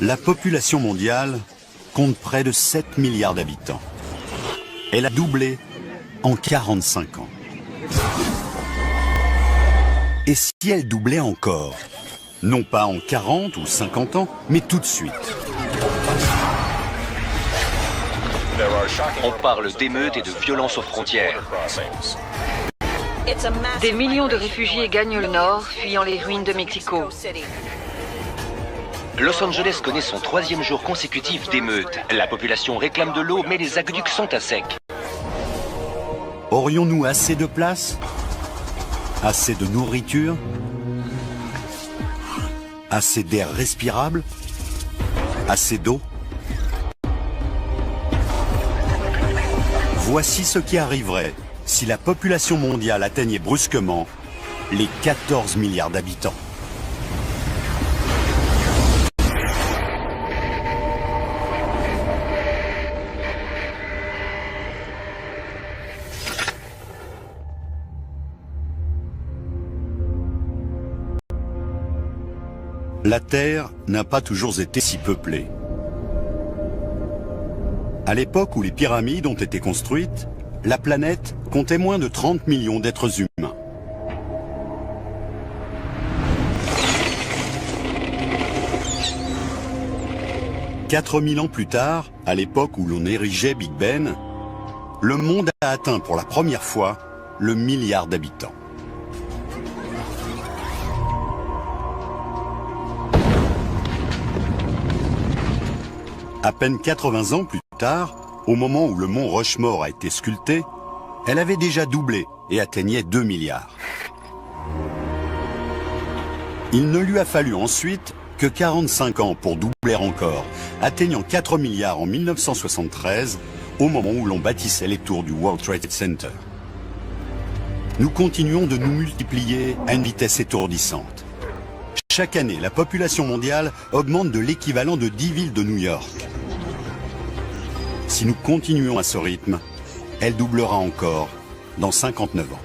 La population mondiale compte près de 7 milliards d'habitants. Elle a doublé en 45 ans. Et si elle doublait encore? Non pas en 40 ou 50 ans, mais tout de suite. On parle d'émeutes et de violences aux frontières. Des millions de réfugiés gagnent le nord, fuyant les ruines de Mexico. Los Angeles connaît son 3e jour consécutif d'émeutes. La population réclame de l'eau, mais les aqueducs sont à sec. Aurions-nous assez de place? Assez de nourriture? Assez d'air respirable? Assez d'eau? Voici ce qui arriverait si la population mondiale atteignait brusquement les 14 milliards d'habitants. La Terre n'a pas toujours été si peuplée. À l'époque où les pyramides ont été construites, la planète comptait moins de 30 millions d'êtres humains. « 4000 ans plus tard, à l'époque où l'on érigeait Big Ben, le monde a atteint pour la première fois le milliard d'habitants. À peine 80 ans plus tard, au moment où le mont Rushmore a été sculpté, elle avait déjà doublé et atteignait 2 milliards. Il ne lui a fallu ensuite que 45 ans pour doubler encore, atteignant 4 milliards en 1973, au moment où l'on bâtissait les tours du World Trade Center. Nous continuons de nous multiplier à une vitesse étourdissante. Chaque année, la population mondiale augmente de l'équivalent de 10 villes de New York. Si nous continuons à ce rythme, elle doublera encore dans 59 ans.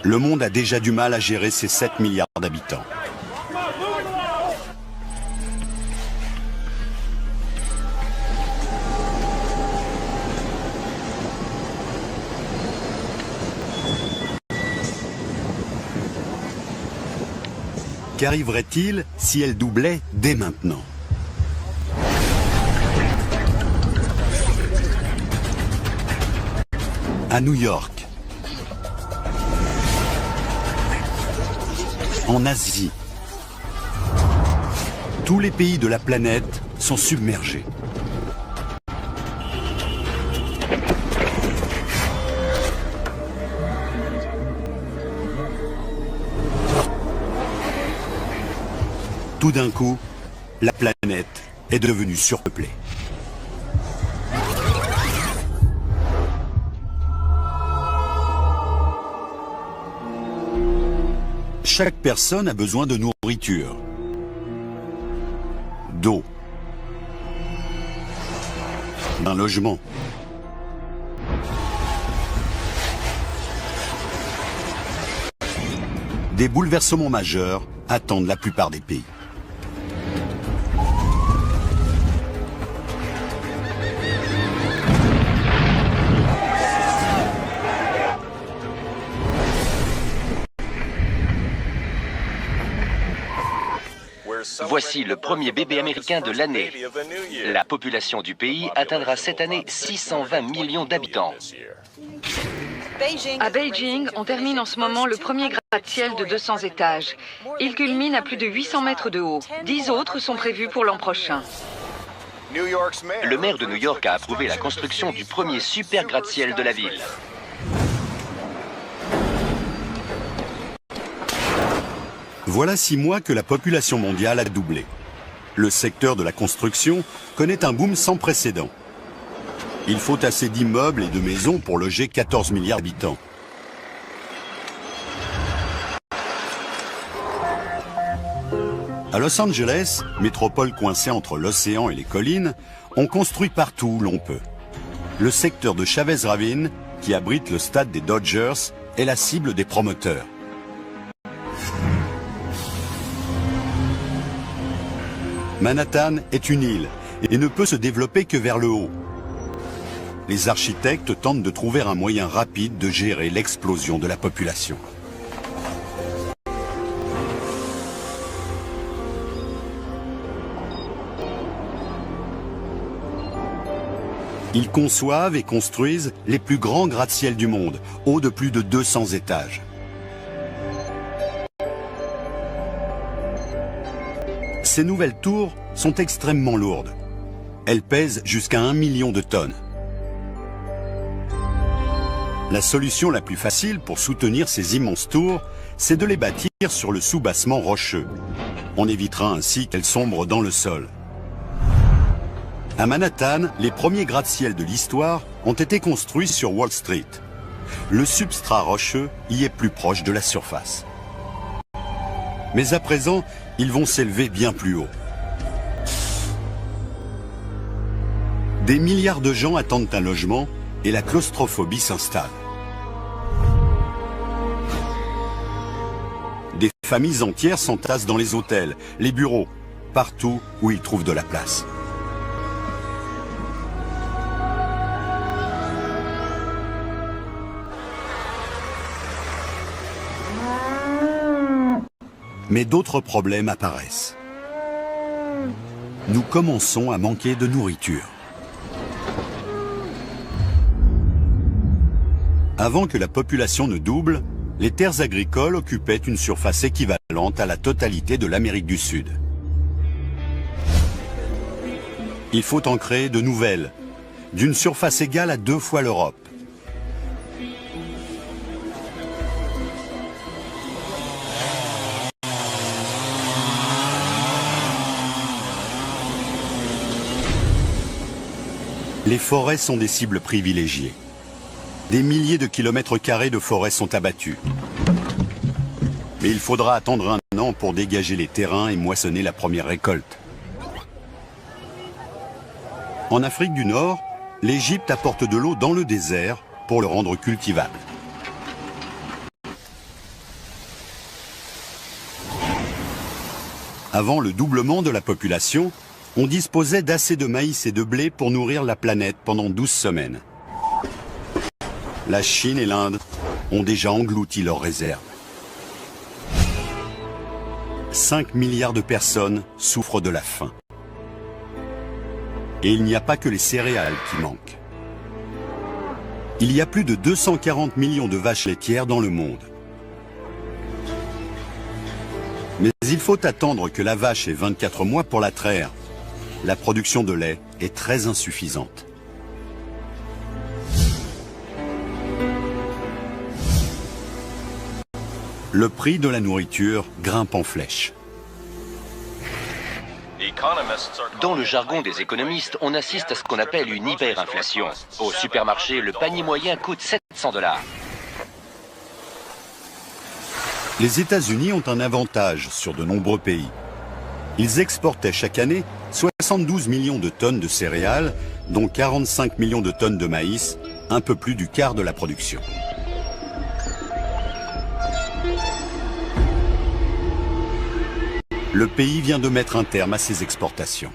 Le monde a déjà du mal à gérer ses 7 milliards d'habitants. Qu'arriverait-il si elle doublait dès maintenant? À New York, en Asie, tous les pays de la planète sont submergés. Tout d'un coup, la planète est devenue surpeuplée. Chaque personne a besoin de nourriture, d'eau, d'un logement. Des bouleversements majeurs attendent la plupart des pays. Voici le premier bébé américain de l'année. La population du pays atteindra cette année 620 millions d'habitants. À Beijing, on termine en ce moment le premier gratte-ciel de 200 étages. Il culmine à plus de 800 mètres de haut. 10 autres sont prévus pour l'an prochain. Le maire de New York a approuvé la construction du premier super gratte-ciel de la ville. Voilà 6 mois que la population mondiale a doublé. Le secteur de la construction connaît un boom sans précédent. Il faut assez d'immeubles et de maisons pour loger 14 milliards d'habitants. À Los Angeles, métropole coincée entre l'océan et les collines, on construit partout où l'on peut. le secteur de Chavez Ravine, qui abrite le stade des Dodgers, est la cible des promoteurs. Manhattan est une île et ne peut se développer que vers le haut. Les architectes tentent de trouver un moyen rapide de gérer l'explosion de la population. Ils conçoivent et construisent les plus grands gratte-ciel du monde, hauts de plus de 200 étages. Ces nouvelles tours sont extrêmement lourdes. Elles pèsent jusqu'à 1 million de tonnes. La solution la plus facile pour soutenir ces immenses tours, c'est de les bâtir sur le soubassement rocheux. On évitera ainsi qu'elles sombrent dans le sol. À Manhattan, les premiers gratte-ciel de l'histoire ont été construits sur Wall Street. Le substrat rocheux y est plus proche de la surface. Mais à présent, ils vont s'élever bien plus haut. Des milliards de gens attendent un logement et la claustrophobie s'installe. Des familles entières s'entassent dans les hôtels, les bureaux, partout où ils trouvent de la place. Mais d'autres problèmes apparaissent. Nous commençons à manquer de nourriture. Avant que la population ne double, les terres agricoles occupaient une surface équivalente à la totalité de l'Amérique du Sud. Il faut en créer de nouvelles, d'une surface égale à 2 fois l'Europe. Les forêts sont des cibles privilégiées. Des milliers de kilomètres carrés de forêts sont abattus. Mais il faudra attendre 1 an pour dégager les terrains et moissonner la première récolte. En Afrique du Nord, l'Égypte apporte de l'eau dans le désert pour le rendre cultivable. Avant le doublement de la population, on disposait d'assez de maïs et de blé pour nourrir la planète pendant 12 semaines. La Chine et l'Inde ont déjà englouti leurs réserves. 5 milliards de personnes souffrent de la faim. Et il n'y a pas que les céréales qui manquent. Il y a plus de 240 millions de vaches laitières dans le monde. Mais il faut attendre que la vache ait 24 mois pour la traire. La production de lait est très insuffisante. Le prix de la nourriture grimpe en flèche. Dans le jargon des économistes, on assiste à ce qu'on appelle une hyperinflation. Au supermarché, le panier moyen coûte $700. Les États-Unis ont un avantage sur de nombreux pays. Ils exportaient chaque année 72 millions de tonnes de céréales, dont 45 millions de tonnes de maïs, un peu plus du quart de la production. Le pays vient de mettre un terme à ses exportations.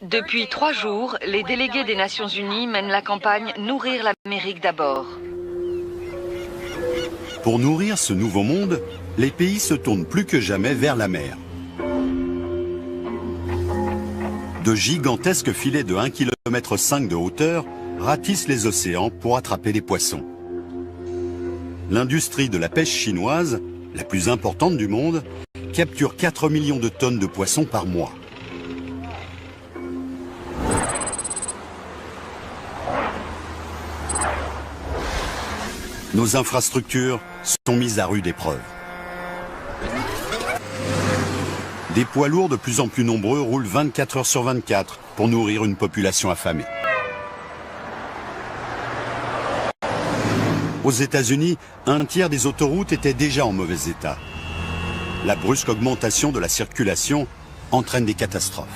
Depuis 3 jours, les délégués des Nations Unies mènent la campagne « Nourrir l'Amérique d'abord ». Pour nourrir ce nouveau monde, les pays se tournent plus que jamais vers la mer. De gigantesques filets de 1,5 km de hauteur ratissent les océans pour attraper les poissons. L'industrie de la pêche chinoise, la plus importante du monde, capture 4 millions de tonnes de poissons par mois. Nos infrastructures sont mises à rude épreuve. Des poids lourds de plus en plus nombreux roulent 24 heures sur 24 pour nourrir une population affamée. Aux États-Unis, 1/3 des autoroutes étaient déjà en mauvais état. La brusque augmentation de la circulation entraîne des catastrophes.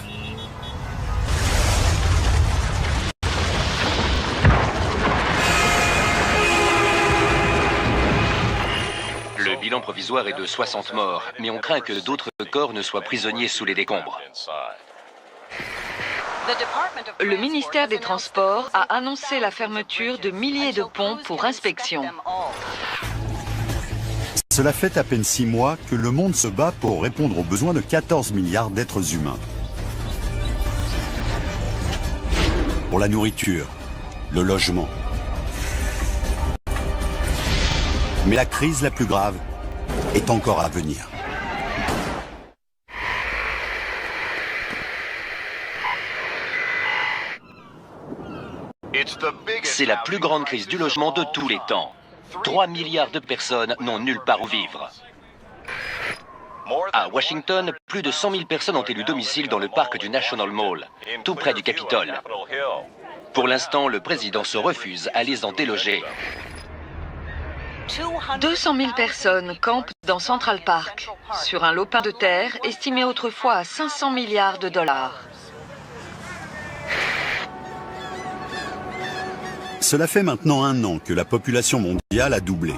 Le bilan provisoire est de 60 morts, mais on craint que d'autres corps ne soient prisonniers sous les décombres. Le ministère des Transports a annoncé la fermeture de milliers de ponts pour inspection. Cela fait à peine 6 mois que le monde se bat pour répondre aux besoins de 14 milliards d'êtres humains. Pour la nourriture, le logement. Mais la crise la plus grave est encore à venir. C'est la plus grande crise du logement de tous les temps. 3 milliards de personnes n'ont nulle part où vivre. À Washington, plus de 100 000 personnes ont élu domicile dans le parc du National Mall, tout près du Capitole. Pour l'instant, le président se refuse à les en déloger. 200 000 personnes campent dans Central Park, sur un lopin de terre estimé autrefois à 500 milliards de dollars. Cela fait maintenant 1 an que la population mondiale a doublé.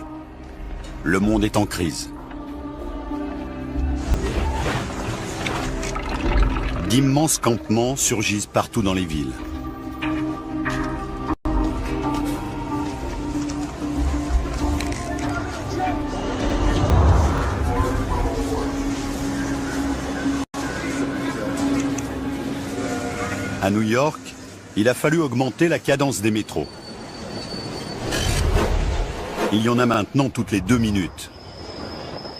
Le monde est en crise. D'immenses campements surgissent partout dans les villes. À New York, il a fallu augmenter la cadence des métros. Il y en a maintenant toutes les 2 minutes.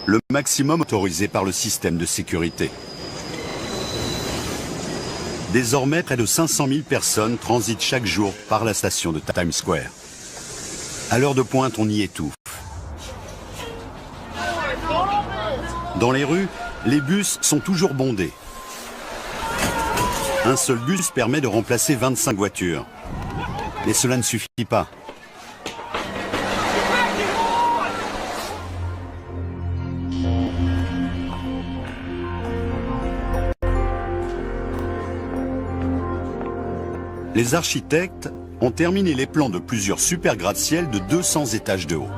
Le maximum autorisé par le système de sécurité. Désormais, près de 500 000 personnes transitent chaque jour par la station de Times Square. À l'heure de pointe, on y étouffe. Dans les rues, les bus sont toujours bondés. Un seul bus permet de remplacer 25 voitures. Mais cela ne suffit pas. Les architectes ont terminé les plans de plusieurs super gratte-ciel de 200 étages de haut.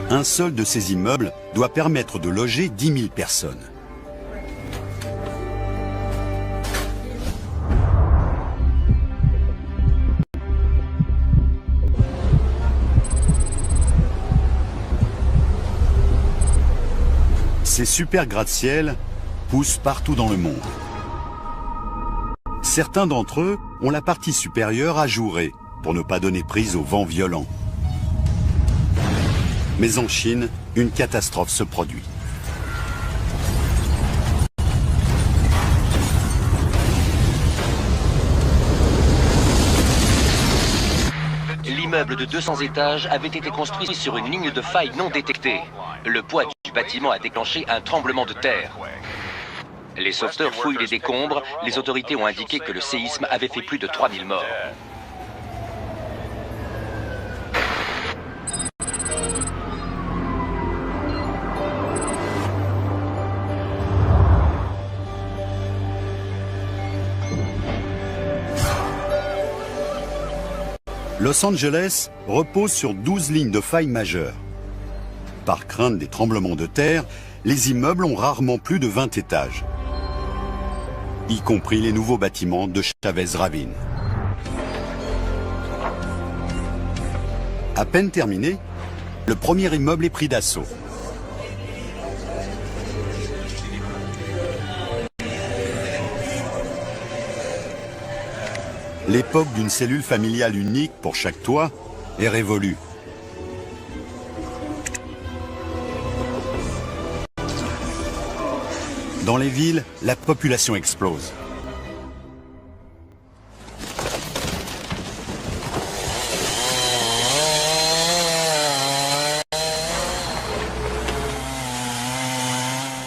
Un seul de ces immeubles doit permettre de loger 10 000 personnes. Ces super gratte-ciel poussent partout dans le monde. Certains d'entre eux ont la partie supérieure ajourée pour ne pas donner prise aux vents violents. Mais en Chine, une catastrophe se produit. L'immeuble de 200 étages avait été construit sur une ligne de faille non détectée. Le poids du bâtiment a déclenché un tremblement de terre. Les sauveteurs fouillent les décombres. Les autorités ont indiqué que le séisme avait fait plus de 3000 morts. Los Angeles repose sur 12 lignes de faille majeures. Par crainte des tremblements de terre, les immeubles ont rarement plus de 20 étages, y compris les nouveaux bâtiments de Chavez Ravine. À peine terminé, le premier immeuble est pris d'assaut. L'époque d'une cellule familiale unique pour chaque toit est révolue. Dans les villes, la population explose.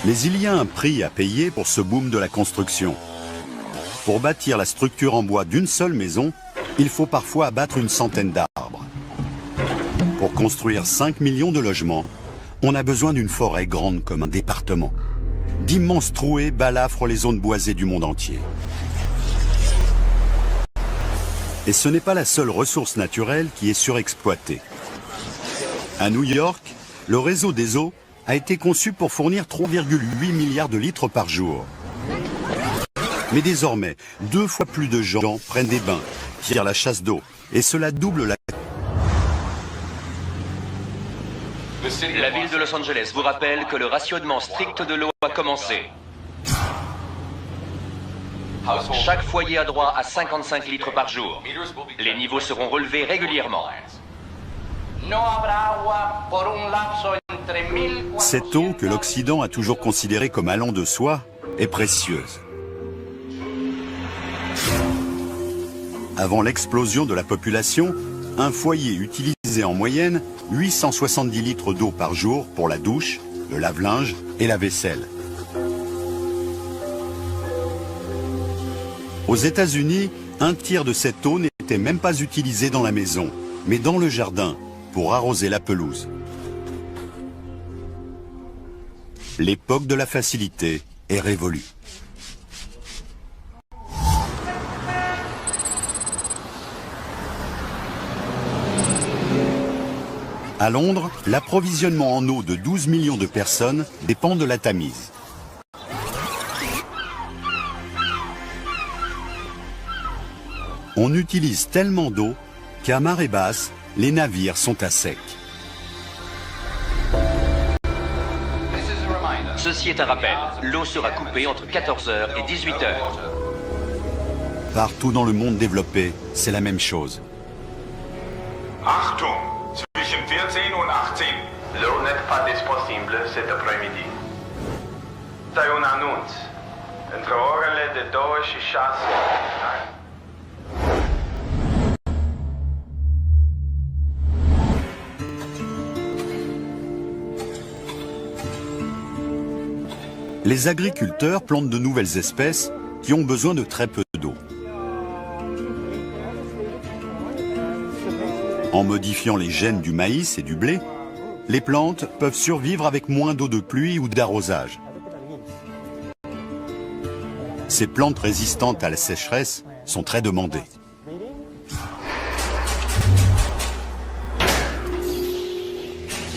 Mais il y a un prix à payer pour ce boom de la construction. Pour bâtir la structure en bois d'une seule maison, il faut parfois abattre une centaine d'arbres. Pour construire 5 millions de logements, On a besoin d'une forêt grande comme un département. D'immenses trouées balafrent les zones boisées du monde entier. Et ce n'est pas la seule ressource naturelle qui est surexploitée. À New York, le réseau des eaux a été conçu pour fournir 3,8 milliards de litres par jour. Mais désormais, 2 fois plus de gens prennent des bains, tirent la chasse d'eau, et cela double la... La ville de Los Angeles vous rappelle que le rationnement strict de l'eau a commencé. Chaque foyer a droit à 55 litres par jour. Les niveaux seront relevés régulièrement. Cette eau que l'Occident a toujours considérée comme allant de soi est précieuse. Avant l'explosion de la population, un foyer utilisait en moyenne 870 litres d'eau par jour pour la douche, le lave-linge et la vaisselle. Aux États-Unis, un tiers de cette eau n'était même pas utilisée dans la maison, mais dans le jardin, pour arroser la pelouse. L'époque de la facilité est révolue. À Londres, l'approvisionnement en eau de 12 millions de personnes dépend de la Tamise. On utilise tellement d'eau qu'à marée basse, les navires sont à sec. Ceci est un rappel. L'eau sera coupée entre 14h et 18h. Partout dans le monde développé, c'est la même chose. Achtung! Zwischen 14 et 18. L'eau n'est pas disponible cet après-midi. C'est un annonce. Entre orele de 2 și 6. Les agriculteurs plantent de nouvelles espèces qui ont besoin de très peu d'eau. En modifiant les gènes du maïs et du blé, les plantes peuvent survivre avec moins d'eau de pluie ou d'arrosage. Ces plantes résistantes à la sécheresse sont très demandées.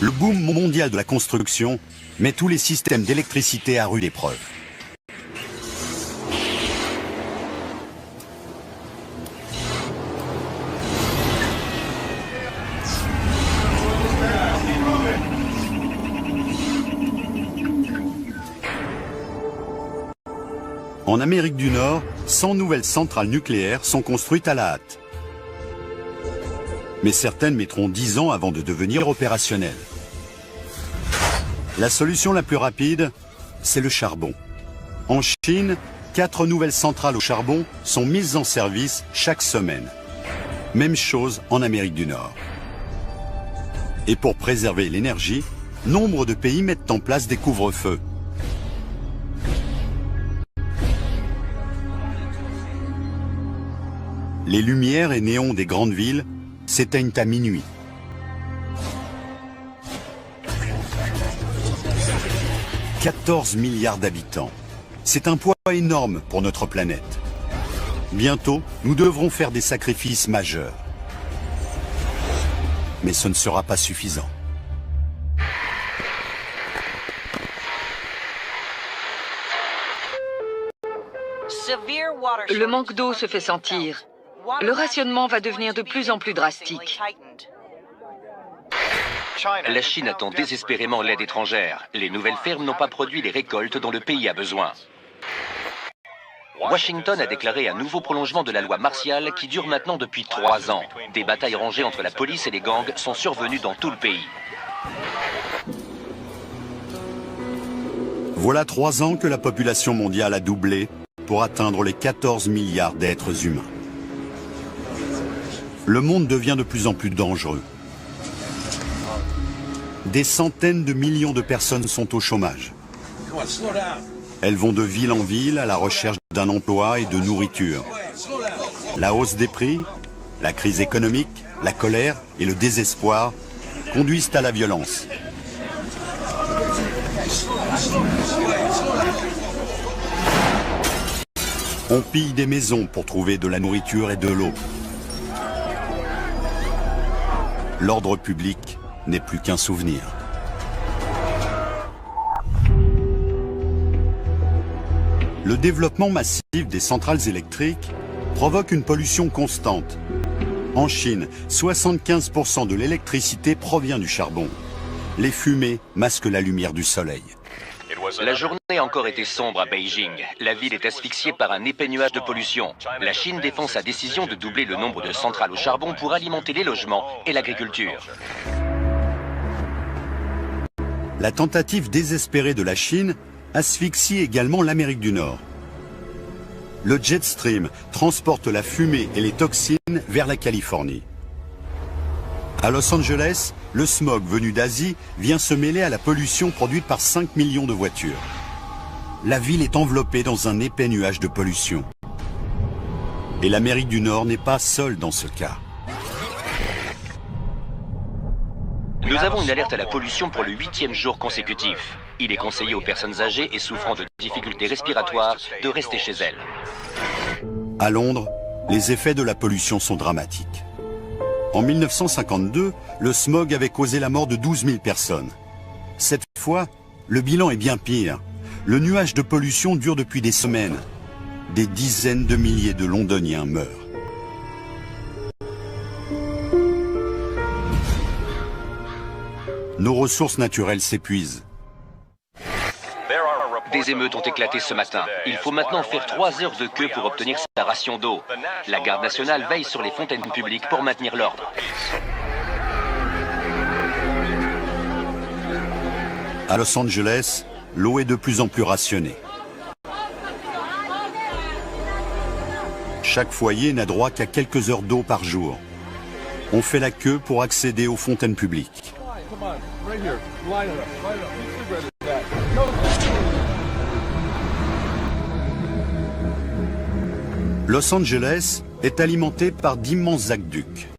Le boom mondial de la construction met tous les systèmes d'électricité à rude épreuve. En Amérique du Nord, 100 nouvelles centrales nucléaires sont construites à la hâte. Mais certaines mettront 10 ans avant de devenir opérationnelles. La solution la plus rapide, c'est le charbon. En Chine, 4 nouvelles centrales au charbon sont mises en service chaque semaine. Même chose en Amérique du Nord. Et pour préserver l'énergie, nombre de pays mettent en place des couvre-feux. Les lumières et néons des grandes villes s'éteignent à minuit. « 14 milliards d'habitants. C'est un poids énorme pour notre planète. Bientôt, nous devrons faire des sacrifices majeurs. Mais ce ne sera pas suffisant. Le manque d'eau se fait sentir. Le rationnement va devenir de plus en plus drastique. La Chine attend désespérément l'aide étrangère. Les nouvelles fermes n'ont pas produit les récoltes dont le pays a besoin. Washington a déclaré un nouveau prolongement de la loi martiale qui dure maintenant depuis 3 ans. Des batailles rangées entre la police et les gangs sont survenues dans tout le pays. Voilà 3 ans que la population mondiale a doublé pour atteindre les 14 milliards d'êtres humains. Le monde devient de plus en plus dangereux. Des centaines de millions de personnes sont au chômage. Elles vont de ville en ville à la recherche d'un emploi et de nourriture. La hausse des prix, la crise économique, la colère et le désespoir conduisent à la violence. On pille des maisons pour trouver de la nourriture et de l'eau. L'ordre public n'est plus qu'un souvenir. Le développement massif des centrales électriques provoque une pollution constante. En Chine, 75% de l'électricité provient du charbon. Les fumées masquent la lumière du soleil. La journée a encore été sombre à Beijing. La ville est asphyxiée par un épais nuage de pollution. La Chine défend sa décision de doubler le nombre de centrales au charbon pour alimenter les logements et l'agriculture. La tentative désespérée de la Chine asphyxie également l'Amérique du Nord. Le jet stream transporte la fumée et les toxines vers la Californie. À Los Angeles, le smog venu d'Asie vient se mêler à la pollution produite par 5 millions de voitures. La ville est enveloppée dans un épais nuage de pollution. Et l'Amérique du Nord n'est pas seule dans ce cas. Nous avons une alerte à la pollution pour le 8e jour consécutif. Il est conseillé aux personnes âgées et souffrant de difficultés respiratoires de rester chez elles. À Londres, les effets de la pollution sont dramatiques. En 1952, le smog avait causé la mort de 12 000 personnes. Cette fois, le bilan est bien pire. Le nuage de pollution dure depuis des semaines. Des dizaines de milliers de Londoniens meurent. Nos ressources naturelles s'épuisent. Des émeutes ont éclaté ce matin. Il faut maintenant faire 3 heures de queue pour obtenir sa ration d'eau. La garde nationale veille sur les fontaines publiques pour maintenir l'ordre. À Los Angeles, l'eau est de plus en plus rationnée. Chaque foyer n'a droit qu'à quelques heures d'eau par jour. On fait la queue pour accéder aux fontaines publiques. Los Angeles est alimenté par d'immenses aqueducs.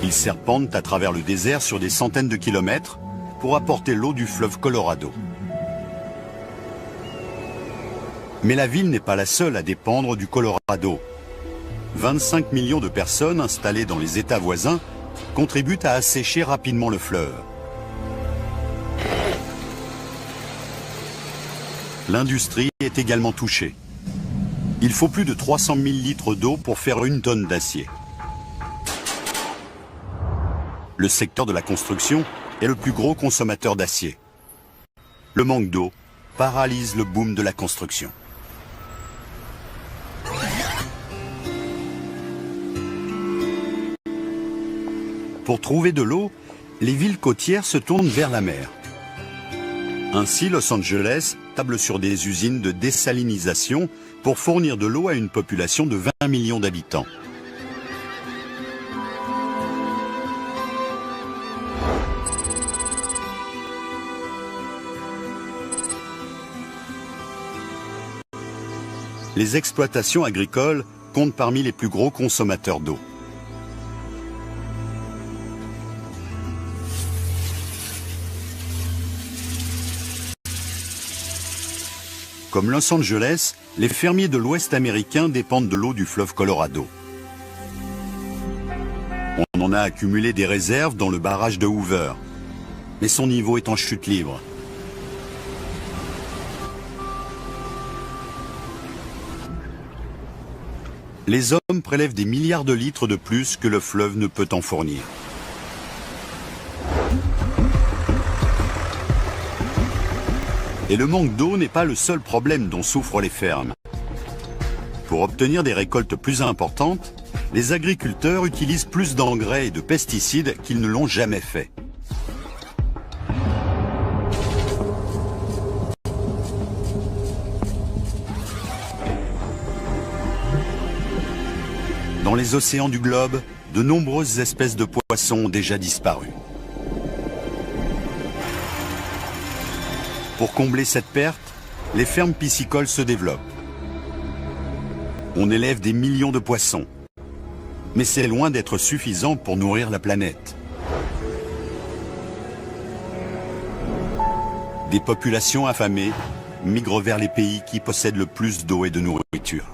Ils serpentent à travers le désert sur des centaines de kilomètres pour apporter l'eau du fleuve Colorado. Mais la ville n'est pas la seule à dépendre du Colorado. 25 millions de personnes installées dans les États voisins contribuent à assécher rapidement le fleuve. L'industrie est également touchée. Il faut plus de 300 000 litres d'eau pour faire 1 tonne d'acier. Le secteur de la construction est le plus gros consommateur d'acier. Le manque d'eau paralyse le boom de la construction. Pour trouver de l'eau, les villes côtières se tournent vers la mer. Ainsi, Los Angeles table sur des usines de désalinisation pour fournir de l'eau à une population de 20 millions d'habitants. Les exploitations agricoles comptent parmi les plus gros consommateurs d'eau. Comme Los Angeles, les fermiers de l'Ouest américain dépendent de l'eau du fleuve Colorado. On en a accumulé des réserves dans le barrage de Hoover, mais son niveau est en chute libre. Les hommes prélèvent des milliards de litres de plus que le fleuve ne peut en fournir. Et le manque d'eau n'est pas le seul problème dont souffrent les fermes. Pour obtenir des récoltes plus importantes, les agriculteurs utilisent plus d'engrais et de pesticides qu'ils ne l'ont jamais fait. Dans les océans du globe, de nombreuses espèces de poissons ont déjà disparu. Pour combler cette perte, les fermes piscicoles se développent. On élève des millions de poissons. Mais c'est loin d'être suffisant pour nourrir la planète. Des populations affamées migrent vers les pays qui possèdent le plus d'eau et de nourriture.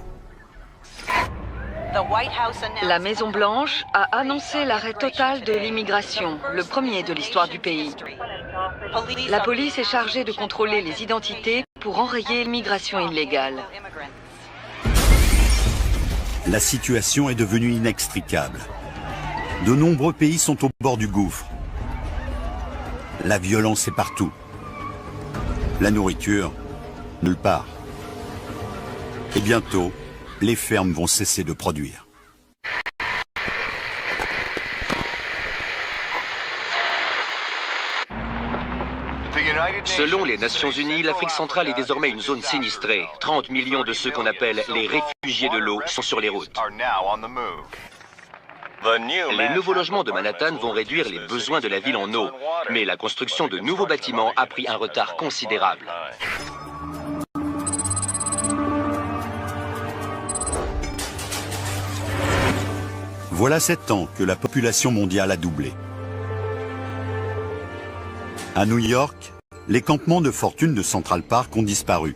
La Maison-Blanche a annoncé l'arrêt total de l'immigration, le premier de l'histoire du pays. La police est chargée de contrôler les identités pour enrayer l'immigration illégale. La situation est devenue inextricable. De nombreux pays sont au bord du gouffre. La violence est partout. La nourriture, nulle part. Et bientôt, les fermes vont cesser de produire. Selon les Nations Unies, l'Afrique centrale est désormais une zone sinistrée. 30 millions de ceux qu'on appelle les réfugiés de l'eau sont sur les routes. Les nouveaux logements de Manhattan vont réduire les besoins de la ville en eau, mais la construction de nouveaux bâtiments a pris un retard considérable. Voilà 7 ans que la population mondiale a doublé. À New York, les campements de fortune de Central Park ont disparu,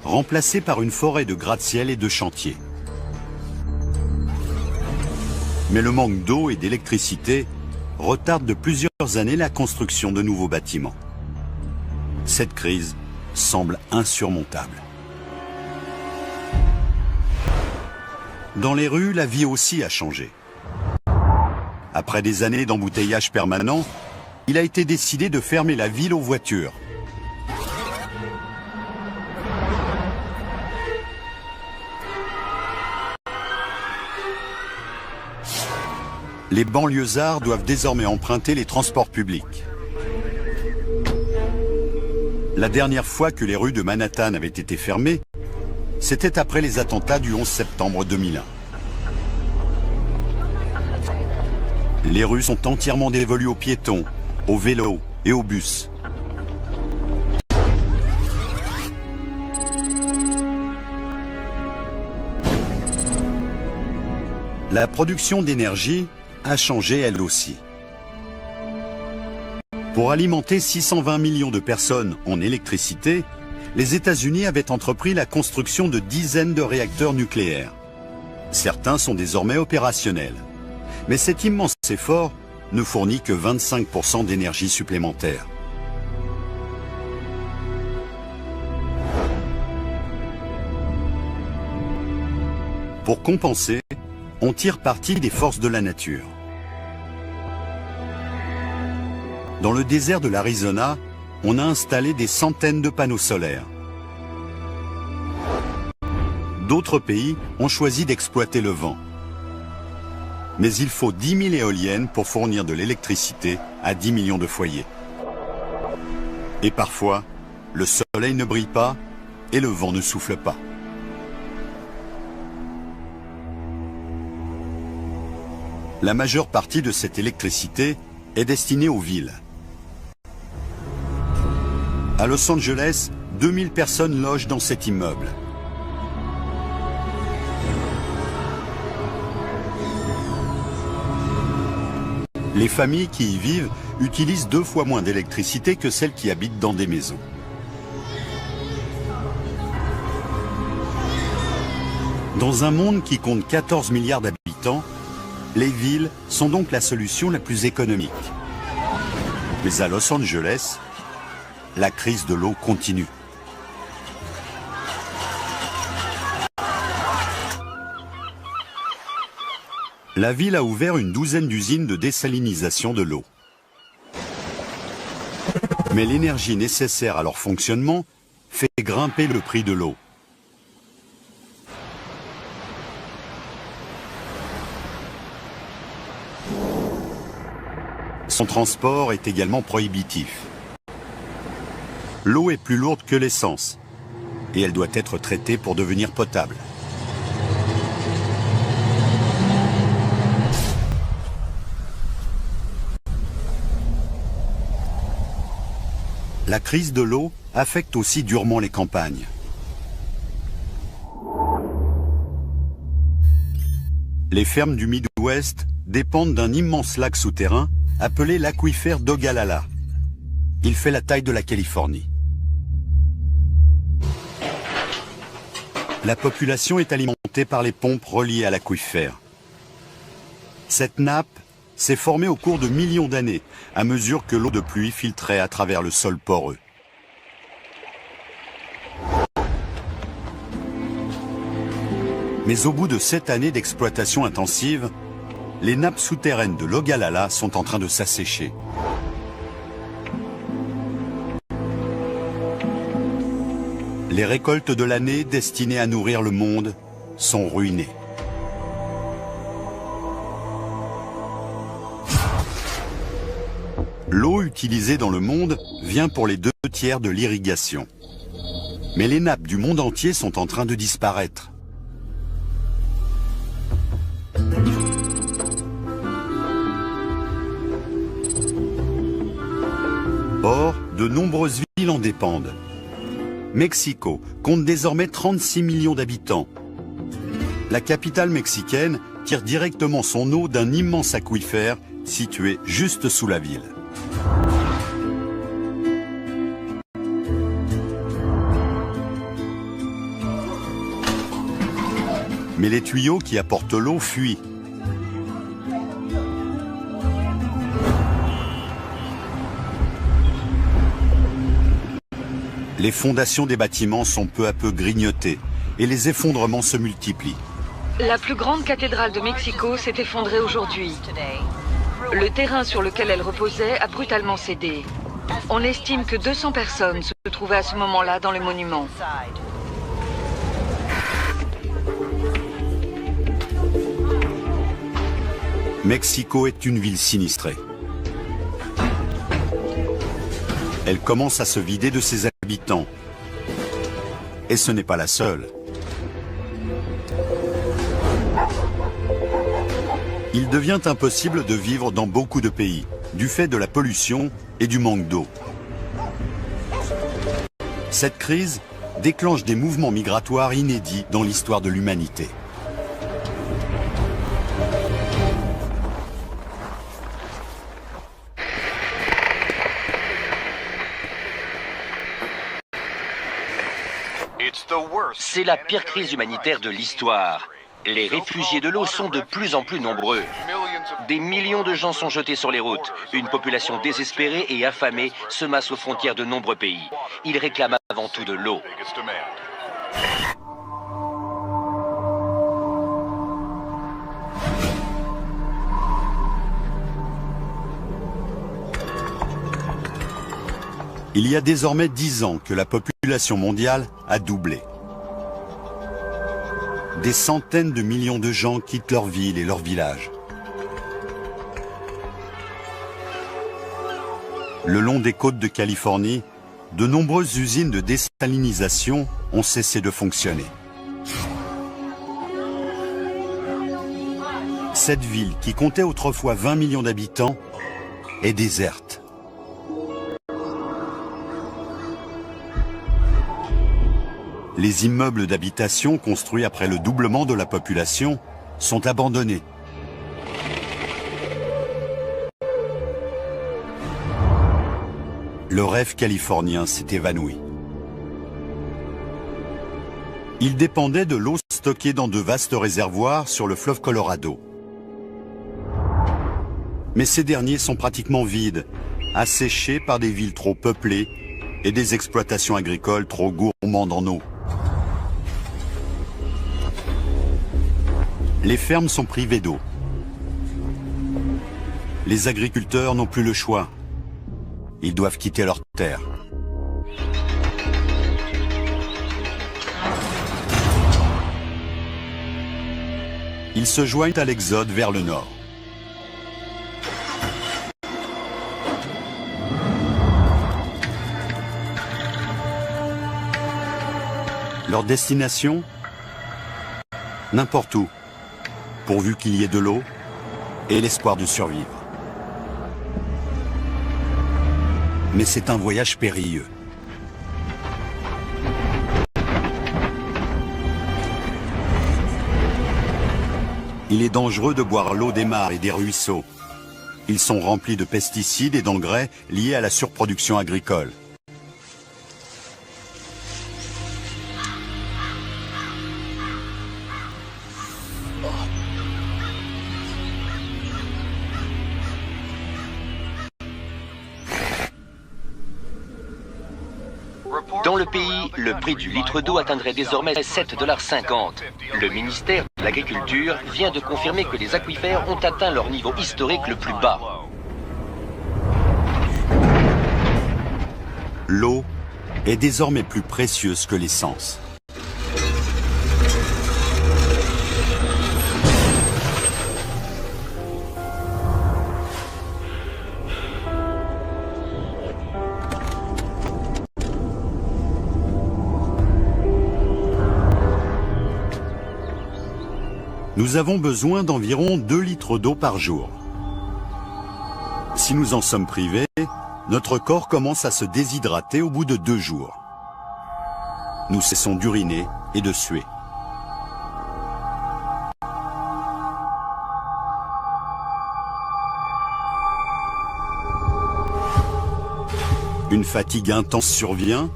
remplacés par une forêt de gratte-ciel et de chantiers. Mais le manque d'eau et d'électricité retarde de plusieurs années la construction de nouveaux bâtiments. Cette crise semble insurmontable. Dans les rues, la vie aussi a changé. Après des années d'embouteillage permanent, il a été décidé de fermer la ville aux voitures. Les banlieusards doivent désormais emprunter les transports publics. La dernière fois que les rues de Manhattan avaient été fermées, c'était après les attentats du 11 septembre 2001. Les rues sont entièrement dévolues aux piétons, aux vélos et aux bus. La production d'énergie a changé elle aussi. Pour alimenter 620 millions de personnes en électricité, les États-Unis avaient entrepris la construction de dizaines de réacteurs nucléaires. Certains sont désormais opérationnels. Mais cet immense effort ne fournit que 25% d'énergie supplémentaire. Pour compenser, on tire parti des forces de la nature. Dans le désert de l'Arizona, on a installé des centaines de panneaux solaires. D'autres pays ont choisi d'exploiter le vent. Mais il faut 10 000 éoliennes pour fournir de l'électricité à 10 millions de foyers. Et parfois, le soleil ne brille pas et le vent ne souffle pas. La majeure partie de cette électricité est destinée aux villes. À Los Angeles, 2000 personnes logent dans cet immeuble. Les familles qui y vivent utilisent 2 fois moins d'électricité que celles qui habitent dans des maisons. Dans un monde qui compte 14 milliards d'habitants, les villes sont donc la solution la plus économique. Mais à Los Angeles, la crise de l'eau continue. La ville a ouvert une douzaine d'usines de désalinisation de l'eau. Mais l'énergie nécessaire à leur fonctionnement fait grimper le prix de l'eau. Son transport est également prohibitif. L'eau est plus lourde que l'essence et elle doit être traitée pour devenir potable. La crise de l'eau affecte aussi durement les campagnes. Les fermes du Midwest dépendent d'un immense lac souterrain appelé l'aquifère d'Ogallala. Il fait la taille de la Californie. La population est alimentée par les pompes reliées à l'aquifère. Cette nappe s'est formée au cours de millions d'années, à mesure que l'eau de pluie filtrait à travers le sol poreux. Mais au bout de 7 années d'exploitation intensive, les nappes souterraines de l'Ogallala sont en train de s'assécher. Les récoltes de l'année destinées à nourrir le monde sont ruinées. L'eau utilisée dans le monde vient pour les 2/3 de l'irrigation. Mais les nappes du monde entier sont en train de disparaître. Or, de nombreuses villes en dépendent. Mexico compte désormais 36 millions d'habitants. La capitale mexicaine tire directement son eau d'un immense aquifère situé juste sous la ville. Mais les tuyaux qui apportent l'eau fuient. Les fondations des bâtiments sont peu à peu grignotées et les effondrements se multiplient. La plus grande cathédrale de Mexico s'est effondrée aujourd'hui. Le terrain sur lequel elle reposait a brutalement cédé. On estime que 200 personnes se trouvaient à ce moment-là dans le monument. Mexico est une ville sinistrée. Elle commence à se vider de ses habitants. Et ce n'est pas la seule. Il devient impossible de vivre dans beaucoup de pays, du fait de la pollution et du manque d'eau. Cette crise déclenche des mouvements migratoires inédits dans l'histoire de l'humanité. C'est la pire crise humanitaire de l'histoire. Les réfugiés de l'eau sont de plus en plus nombreux. Des millions de gens sont jetés sur les routes. Une population désespérée et affamée se masse aux frontières de nombreux pays. Ils réclament avant tout de l'eau. Il y a désormais 10 ans que la population mondiale a doublé. Des centaines de millions de gens quittent leur ville et leur village. Le long des côtes de Californie, de nombreuses usines de désalinisation ont cessé de fonctionner. Cette ville, qui comptait autrefois 20 millions d'habitants, est déserte. Les immeubles d'habitation construits après le doublement de la population sont abandonnés. Le rêve californien s'est évanoui. Il dépendait de l'eau stockée dans de vastes réservoirs sur le fleuve Colorado. Mais ces derniers sont pratiquement vides, asséchés par des villes trop peuplées et des exploitations agricoles trop gourmandes en eau. Les fermes sont privées d'eau. Les agriculteurs n'ont plus le choix. Ils doivent quitter leurs terres. Ils se joignent à l'exode vers le nord. Leur destination ? N'importe où, pourvu qu'il y ait de l'eau et l'espoir de survivre. Mais c'est un voyage périlleux. Il est dangereux de boire l'eau des mares et des ruisseaux. Ils sont remplis de pesticides et d'engrais liés à la surproduction agricole. Dans le pays, le prix du litre d'eau atteindrait désormais 7,50 $. Le ministère de l'Agriculture vient de confirmer que les aquifères ont atteint leur niveau historique le plus bas. L'eau est désormais plus précieuse que l'essence. Nous avons besoin d'environ 2 litres d'eau par jour. Si nous en sommes privés, notre corps commence à se déshydrater au bout de 2 jours. Nous cessons d'uriner et de suer. Une fatigue intense survient,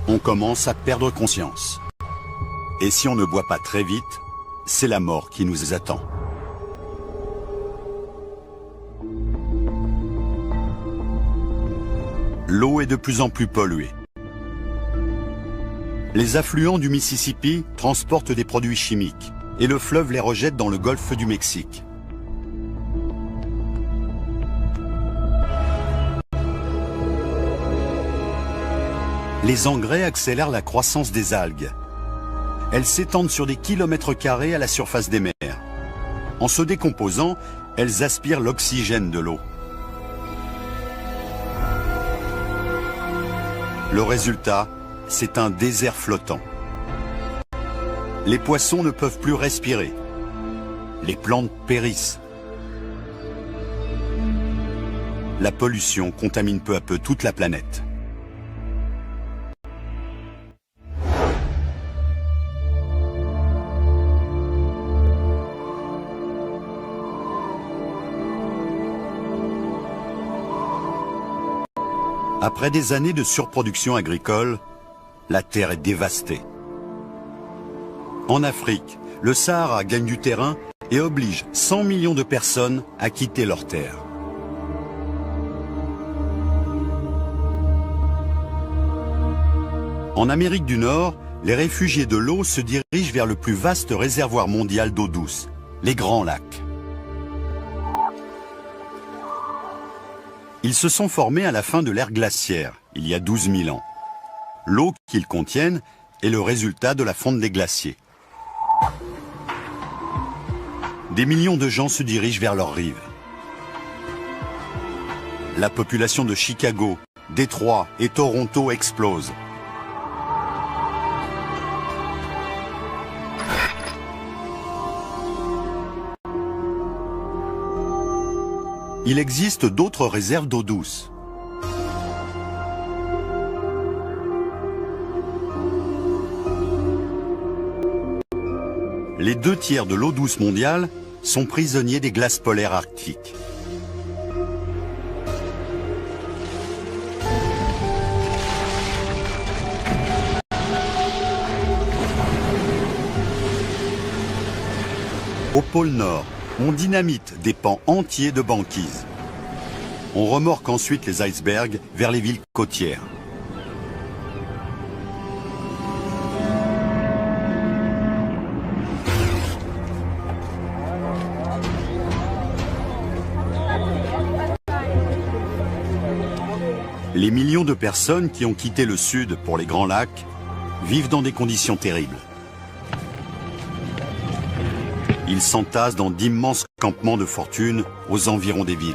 on commence à perdre conscience. Et si on ne boit pas très vite, c'est la mort qui nous attend. L'eau est de plus en plus polluée. Les affluents du Mississippi transportent des produits chimiques et le fleuve les rejette dans le golfe du Mexique. Les engrais accélèrent la croissance des algues. Elles s'étendent sur des kilomètres carrés à la surface des mers. En se décomposant, elles aspirent l'oxygène de l'eau. Le résultat, c'est un désert flottant. Les poissons ne peuvent plus respirer. Les plantes périssent. La pollution contamine peu à peu toute la planète. Après des années de surproduction agricole, la terre est dévastée. En Afrique, le Sahara gagne du terrain et oblige 100 millions de personnes à quitter leur terre. En Amérique du Nord, les réfugiés de l'eau se dirigent vers le plus vaste réservoir mondial d'eau douce, les Grands Lacs. Ils se sont formés à la fin de l'ère glaciaire, il y a 12 000 ans. L'eau qu'ils contiennent est le résultat de la fonte des glaciers. Des millions de gens se dirigent vers leurs rives. La population de Chicago, Détroit et Toronto explose. Il existe d'autres réserves d'eau douce. Les 2 tiers de l'eau douce mondiale sont prisonniers des glaces polaires arctiques. Au pôle Nord, on dynamite des pans entiers de banquise. On remorque ensuite les icebergs vers les villes côtières. Les millions de personnes qui ont quitté le sud pour les Grands Lacs vivent dans des conditions terribles. Ils s'entassent dans d'immenses campements de fortune aux environs des villes.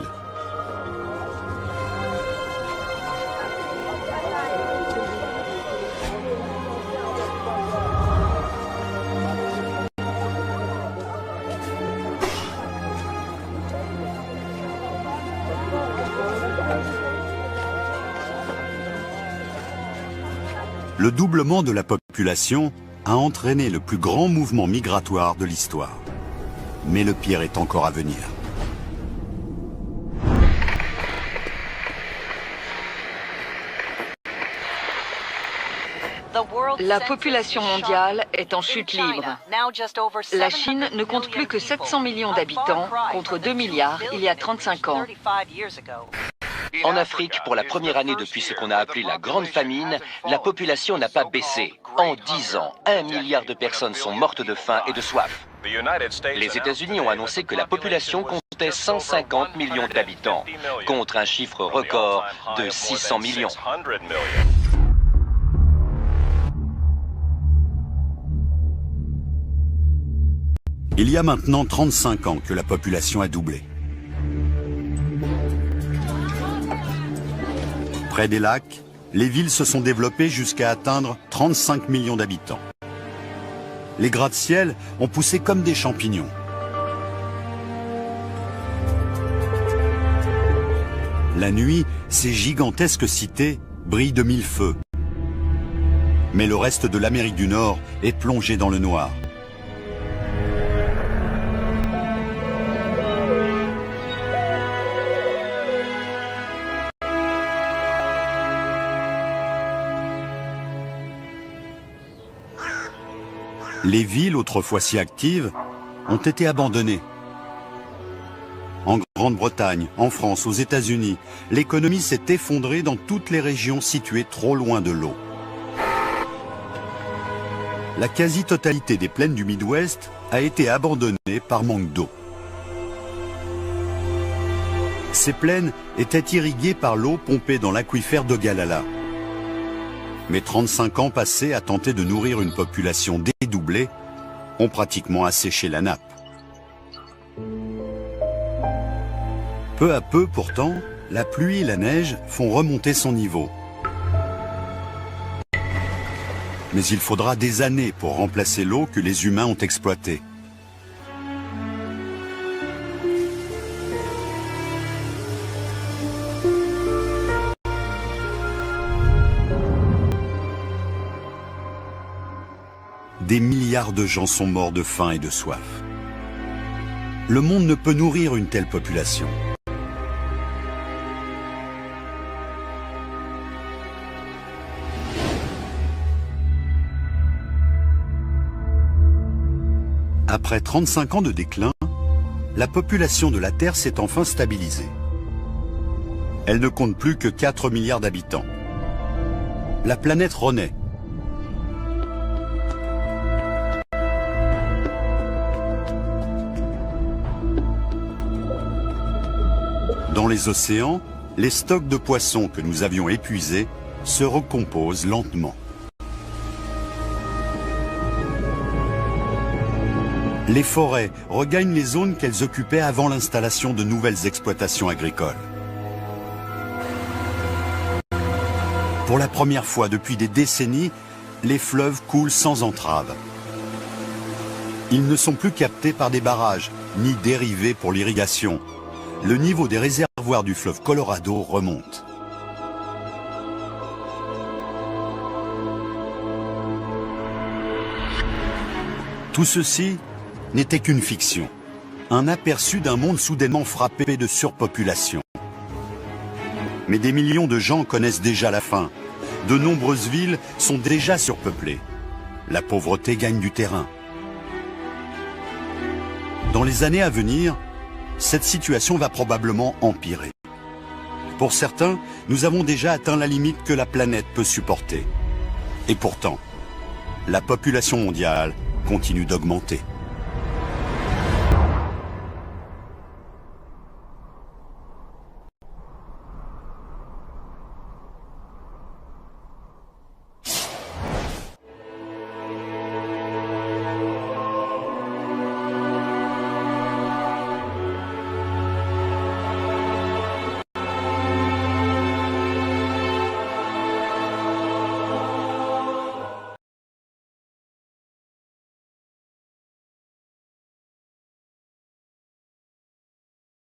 Le doublement de la population a entraîné le plus grand mouvement migratoire de l'histoire. Mais le pire est encore à venir. La population mondiale est en chute libre. La Chine ne compte plus que 700 millions d'habitants, contre 2 milliards il y a 35 ans. En Afrique, pour la première année depuis ce qu'on a appelé la Grande Famine, la population n'a pas baissé. En 10 ans, 1 milliard de personnes sont mortes de faim et de soif. Les États-Unis ont annoncé que la population comptait 150 millions d'habitants, contre un chiffre record de 600 millions. Il y a maintenant 35 ans que la population a doublé. Près des lacs, les villes se sont développées jusqu'à atteindre 35 millions d'habitants. Les gratte-ciel ont poussé comme des champignons. La nuit, ces gigantesques cités brillent de mille feux. Mais le reste de l'Amérique du Nord est plongé dans le noir. Les villes, autrefois si actives, ont été abandonnées. En Grande-Bretagne, en France, aux États-Unis, l'économie s'est effondrée dans toutes les régions situées trop loin de l'eau. La quasi-totalité des plaines du Midwest a été abandonnée par manque d'eau. Ces plaines étaient irriguées par l'eau pompée dans l'aquifère d'Ogallala. Mais 35 ans passés à tenter de nourrir une population dédoublée ont pratiquement asséché la nappe. Peu à peu, pourtant, la pluie et la neige font remonter son niveau. Mais il faudra des années pour remplacer l'eau que les humains ont exploitée. Des milliards de gens sont morts de faim et de soif. Le monde ne peut nourrir une telle population. Après 35 ans de déclin, la population de la Terre s'est enfin stabilisée. Elle ne compte plus que 4 milliards d'habitants. La planète renaît. Dans les océans, les stocks de poissons que nous avions épuisés se recomposent lentement. Les forêts regagnent les zones qu'elles occupaient avant l'installation de nouvelles exploitations agricoles. Pour la première fois depuis des décennies, les fleuves coulent sans entrave. Ils ne sont plus captés par des barrages, ni dérivés pour l'irrigation. Le niveau des réservoirs du fleuve Colorado remonte. Tout ceci n'était qu'une fiction, un aperçu d'un monde soudainement frappé de surpopulation. Mais des millions de gens connaissent déjà la faim. De nombreuses villes sont déjà surpeuplées. La pauvreté gagne du terrain. Dans les années à venir, cette situation va probablement empirer. Pour certains, nous avons déjà atteint la limite que la planète peut supporter. Et pourtant, la population mondiale continue d'augmenter.